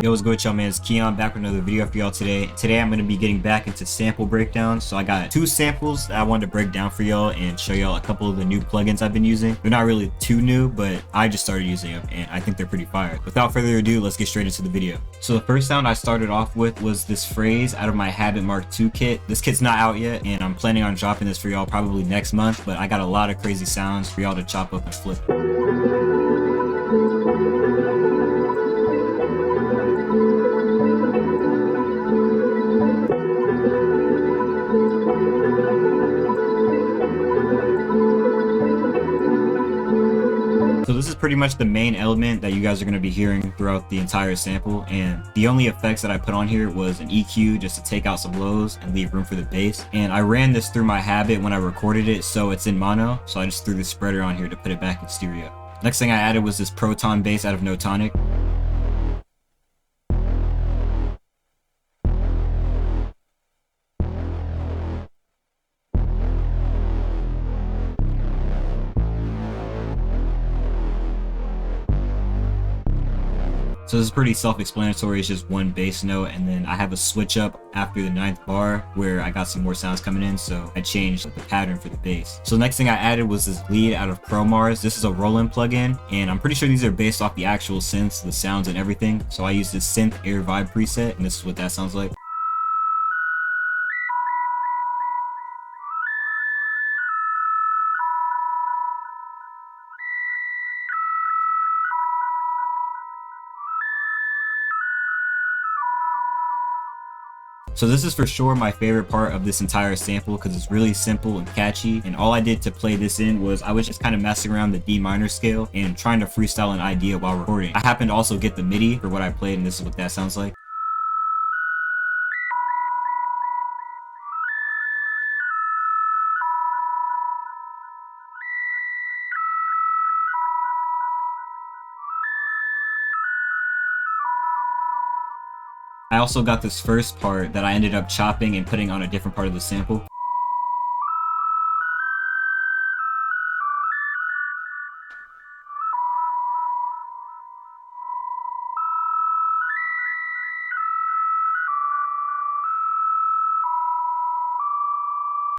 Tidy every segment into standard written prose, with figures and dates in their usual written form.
Yo, what's good, y'all, man? It's Keyon back with another video for y'all today. Today I'm going to be getting back into sample breakdowns. So I got two samples that I wanted to break down for y'all and show y'all a couple of the new plugins I've been using. They're not really too new, but I just started using them and I think they're pretty fire. Without further ado, let's get straight into the video. So the first sound I started off with was this phrase out of my Habit Mark II kit. This kit's not out yet and I'm planning on dropping this for y'all probably next month, but I got a lot of crazy sounds for y'all to chop up and flip. So this is pretty much the main element that you guys are going to be hearing throughout the entire sample, and the only effects that I put on here was an EQ just to take out some lows and leave room for the bass. And I ran this through my Habit when I recorded it, so it's in mono, so I just threw the spreader on here to put it back in stereo. Next thing I added was this Proton bass out of No Tonic. So this is pretty self-explanatory. It's just one bass note, and then I have a switch up after the 9th bar where I got some more sounds coming in, so I changed the pattern for the bass. So the next thing I added was this lead out of ProMars. This is a roll-in plugin, and I'm pretty sure these are based off the actual synths, the sounds and everything. So I use this synth air vibe preset, and this is what that sounds like. So this is for sure my favorite part of this entire sample because it's really simple and catchy, and all I did to play this in was I was just kind of messing around the D minor scale and trying to freestyle an idea while recording. I happened to also get the MIDI for what I played, and this is what that sounds like. I also got this first part that I ended up chopping and putting on a different part of the sample.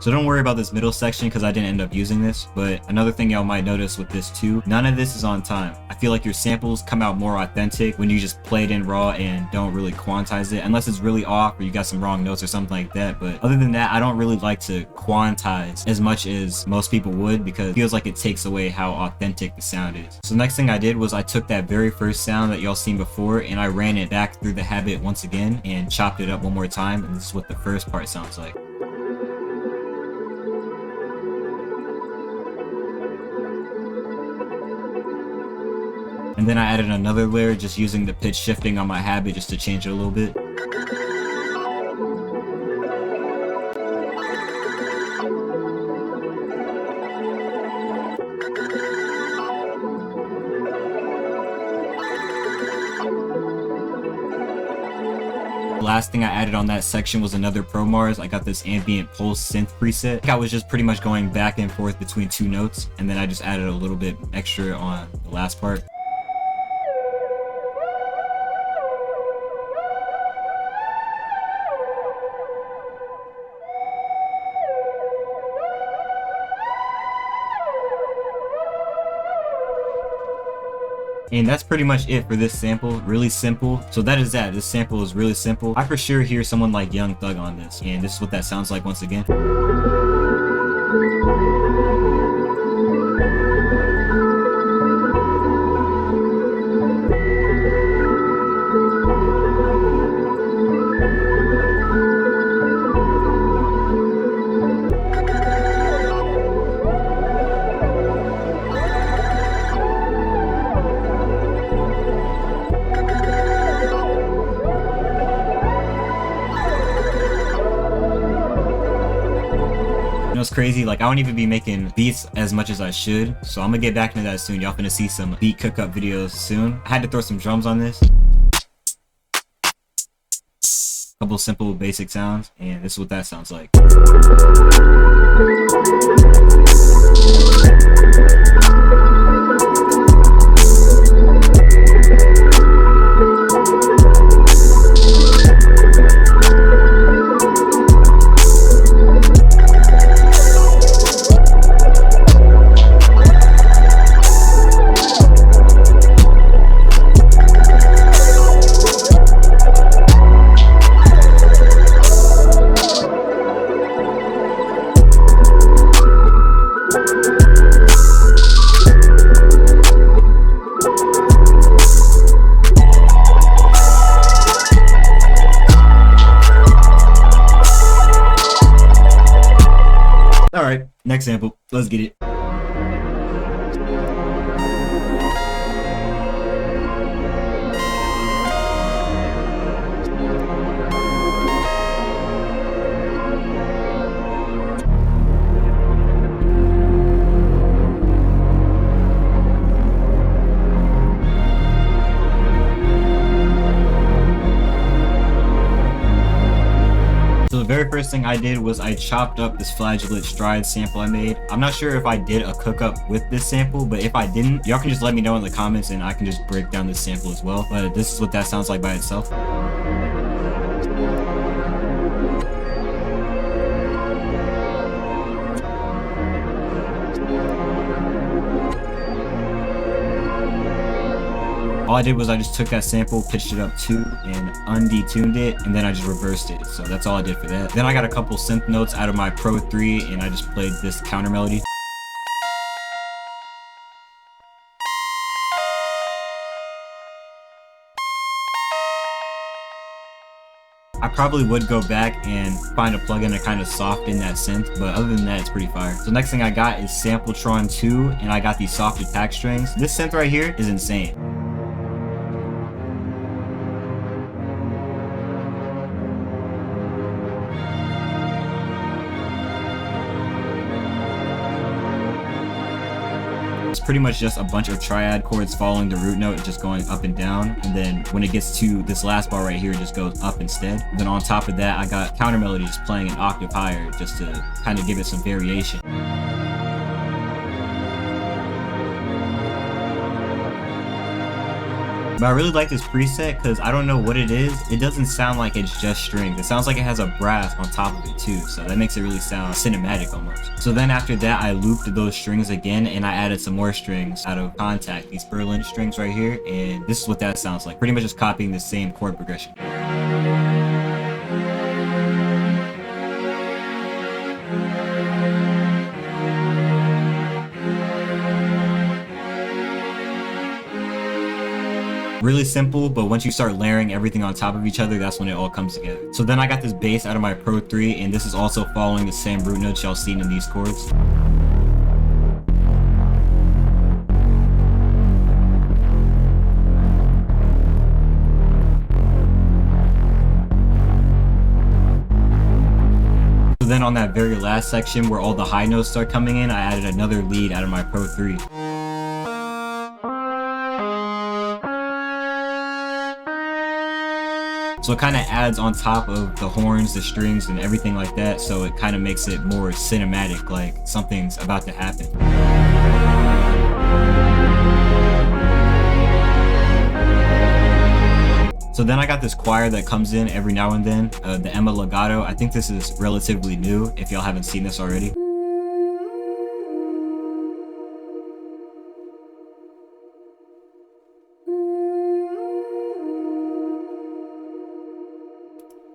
So don't worry about this middle section because I didn't end up using this, but another thing y'all might notice with this too, none of this is on time. I feel like your samples come out more authentic when you just play it in raw and don't really quantize it, unless it's really off or you got some wrong notes or something like that. But other than that, I don't really like to quantize as much as most people would because it feels like it takes away how authentic the sound is. So next thing I did was I took that very first sound that y'all seen before and I ran it back through the Habit once again and chopped it up one more time, and this is what the first part sounds like. And then I added another layer just using the pitch shifting on my Habit just to change it a little bit. The last thing I added on that section was another ProMars. I got this ambient pulse synth preset. I think I was just pretty much going back and forth between two notes, and then I just added a little bit extra on the last part. And that's pretty much it for this sample. Really simple. So that is that. This sample is really simple. I for sure hear someone like Young Thug on this, and this is what that sounds like once again. It's crazy, like I don't even be making beats as much as I should, so I'm gonna get back into that soon. Y'all finna see some beat cook-up videos soon. I had to throw some drums on this. Couple simple basic sounds, and this is what that sounds like. Next sample, let's get it. So the very first thing I did was I chopped up this flageolet stride sample I made. I'm not sure if I did a cook up with this sample, but if I didn't, y'all can just let me know in the comments and I can just break down this sample as well. But this is what that sounds like by itself. All I did was I just took that sample, pitched it up 2, and undetuned it, and then I just reversed it. So that's all I did for that. Then I got a couple synth notes out of my Pro 3, and I just played this counter melody. I probably would go back and find a plugin to kind of soften that synth, but other than that, it's pretty fire. So next thing I got is Sampletron 2, and I got these soft attack strings. This synth right here is insane. It's pretty much just a bunch of triad chords following the root note, just going up and down, and then when it gets to this last bar right here, it just goes up instead. And then on top of that, I got counter melody just playing an octave higher just to kind of give it some variation. But I really like this preset because I don't know what it is. It doesn't sound like it's just strings. It sounds like it has a brass on top of it too. So that makes it really sound cinematic almost. So then after that, I looped those strings again and I added some more strings out of Contact, these Berlin strings right here. And this is what that sounds like. Pretty much just copying the same chord progression. Really simple, but once you start layering everything on top of each other, that's when it all comes together. So then I got this bass out of my Pro 3, and this is also following the same root notes y'all seen in these chords. So then on that very last section where all the high notes start coming in, I added another lead out of my Pro 3. So it kind of adds on top of the horns, the strings, and everything like that, so it kind of makes it more cinematic, like something's about to happen. So then I got this choir that comes in every now and then, the Emma Legato. I think this is relatively new, if y'all haven't seen this already.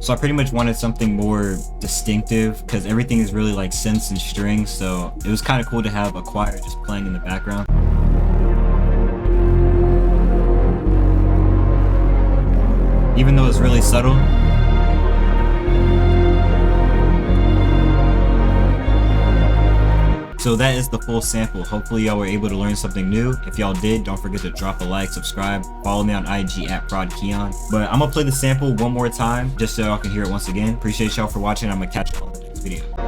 So I pretty much wanted something more distinctive because everything is really like synths and strings, so it was kind of cool to have a choir just playing in the background. Even though it's really subtle. So that is the full sample. Hopefully y'all were able to learn something new. If y'all did, don't forget to drop a like, subscribe, follow me on IG at ProdKeyon. But I'm gonna play the sample one more time just so y'all can hear it once again. Appreciate y'all for watching. I'm gonna catch y'all in the next video.